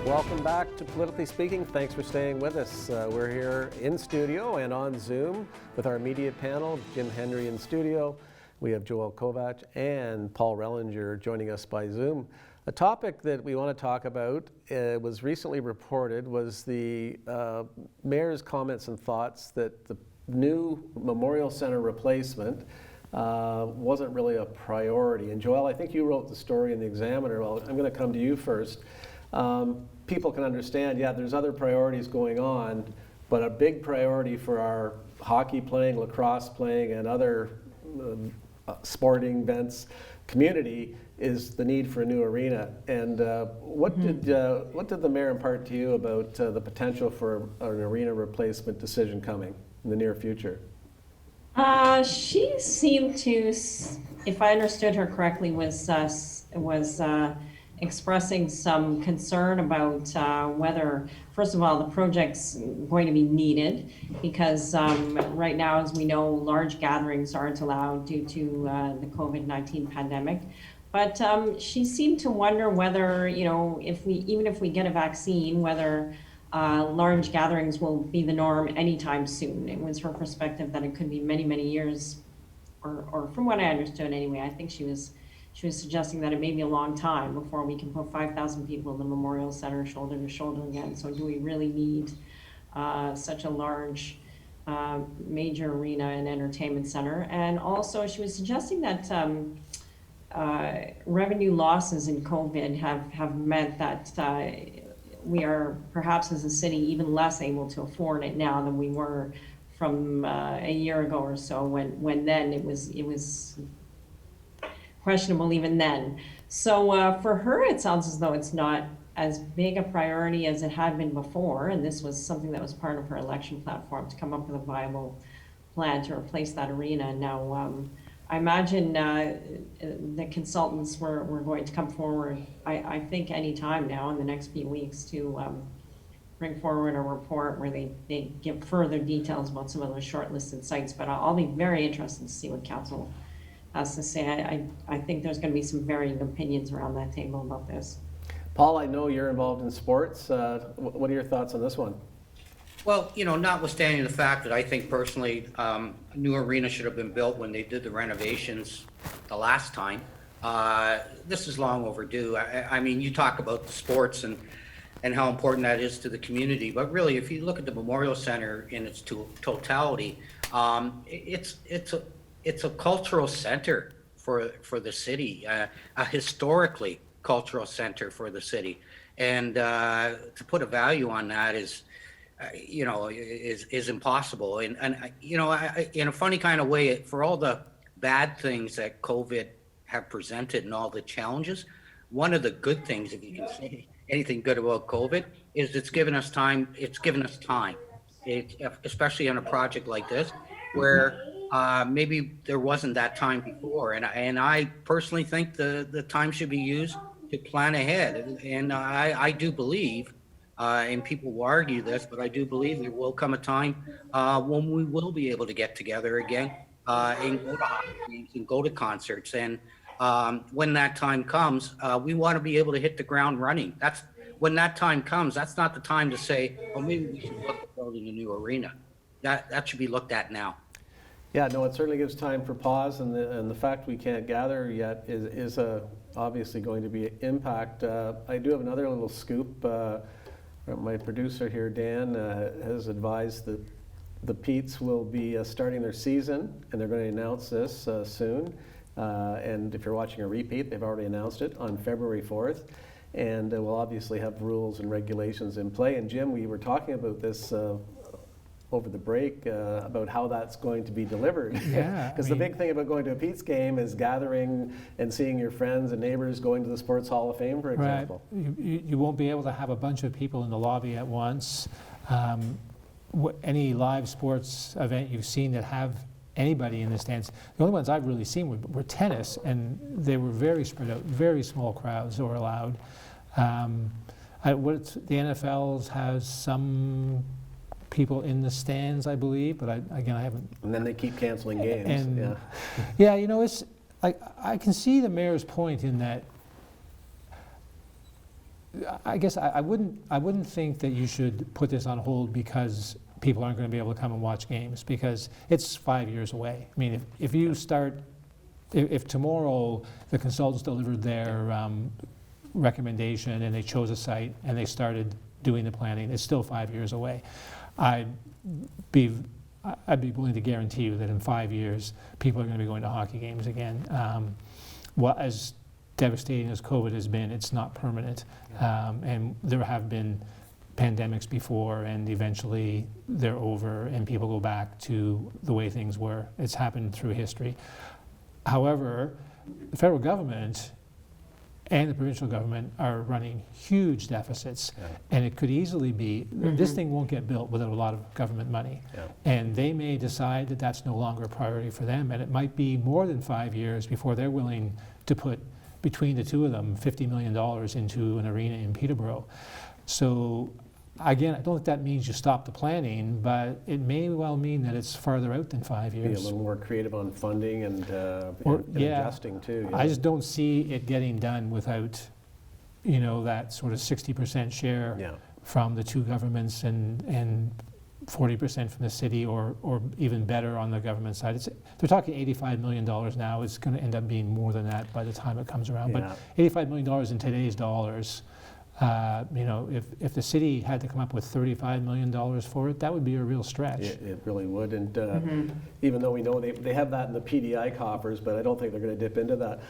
Welcome back to Politically Speaking. Thanks for staying with us. We're here in studio and on Zoom with our immediate panel, Jim Henry in studio. We have Joel Kovac and Paul Rellinger joining us by Zoom. A topic that we want to talk about was recently reported was the mayor's comments and thoughts that the new Memorial Centre replacement wasn't really a priority. And Joel, I think you wrote the story in the Examiner. Well, I'm going to come to you first. People can understand, yeah, there's other priorities going on, but a big priority for our hockey playing, lacrosse playing, and other sporting events community is the need for a new arena. And what did the mayor impart to you about the potential for an arena replacement decision coming in the near future? She seemed to, if I understood her correctly, was expressing some concern about whether, first of all, the project's going to be needed because right now, as we know, large gatherings aren't allowed due to the COVID-19 pandemic. But she seemed to wonder whether, even if we get a vaccine, whether large gatherings will be the norm anytime soon. It was her perspective that it could be many, many years, or from what I understood anyway. I think she was suggesting that it may be a long time before we can put 5,000 people in the Memorial Centre shoulder to shoulder again. So do we really need such a large major arena and entertainment center? And also she was suggesting that revenue losses in COVID have meant that we are perhaps as a city even less able to afford it now than we were from a year ago or so when then it was questionable even then. So for her, it sounds as though it's not as big a priority as it had been before, and this was something that was part of her election platform, to come up with a viable plan to replace that arena. Now, I imagine the consultants were going to come forward, I think any time now in the next few weeks, to bring forward a report where they give further details about some of those shortlisted sites. But I'll be very interested to see what council has to say. I think there's going to be some varying opinions around that table about this. Paul, I know you're involved in sports. What are your thoughts on this one? Well, notwithstanding the fact that I think personally a new arena should have been built when they did the renovations the last time, this is long overdue. I mean, you talk about the sports and how important that is to the community, but really, if you look at the Memorial Centre in its totality, it's a cultural center for the city, a historically cultural center for the city, and to put a value on that is impossible. And in a funny kind of way, for all the bad things that COVID have presented and all the challenges, one of the good things, if you can say anything good about COVID, is it's given us time. It's given us time, especially on a project like this, where maybe there wasn't that time before. And I personally think the time should be used to plan ahead. And I do believe, and people will argue this, but I do believe there will come a time when we will be able to get together again and go to hockey games and go to concerts. And when that time comes, we want to be able to hit the ground running. That's when that time comes. That's not the time to say, well, maybe we should look at building a new arena. That should be looked at now. Yeah, no, it certainly gives time for pause, and the fact we can't gather yet is obviously going to be an impact. I do have another little scoop. My producer here, Dan, has advised that the Petes will be starting their season, and they're going to announce this soon. And if you're watching a repeat, they've already announced it on February 4th. And we'll obviously have rules and regulations in play. And Jim, we were talking about this over the break about how that's going to be delivered. Yeah. Because the big thing about going to a Pete's game is gathering and seeing your friends and neighbors going to the Sports Hall of Fame, for example. Right. You won't be able to have a bunch of people in the lobby at once. Any live sports event you've seen that have anybody in the stands, the only ones I've really seen were tennis, and they were very spread out, very small crowds were allowed. The NFL has some people in the stands, I believe, but I haven't. And then they keep canceling games. And yeah, it's like I can see the mayor's point in that I guess I wouldn't think that you should put this on hold because people aren't going to be able to come and watch games, because it's 5 years away. I mean, if tomorrow the consultants delivered their recommendation and they chose a site and they started doing the planning, it's still 5 years away. I'd be willing to guarantee you that in 5 years, people are going to be going to hockey games again. Well, as devastating as COVID has been, it's not permanent. And there have been pandemics before, and eventually they're over and people go back to the way things were. It's happened through history. However, the federal government and the provincial government are running huge deficits, and it could easily be, this thing won't get built without a lot of government money. And they may decide that that's no longer a priority for them, and it might be more than 5 years before they're willing to put, between the two of them, $50 million into an arena in Peterborough. So again, I don't think that means you stop the planning, but it may well mean that it's farther out than 5 years. Be a little more creative on funding and adjusting too. I just don't see it getting done without, that sort of 60% share from the two governments and 40% from the city, or even better on the government side. They're talking $85 million now. It's going to end up being more than that by the time it comes around. But $85 million in today's dollars, if the city had to come up with $35 million for it, that would be a real stretch. It really would. And even though we know they have that in the PDI coffers, but I don't think they're going to dip into that.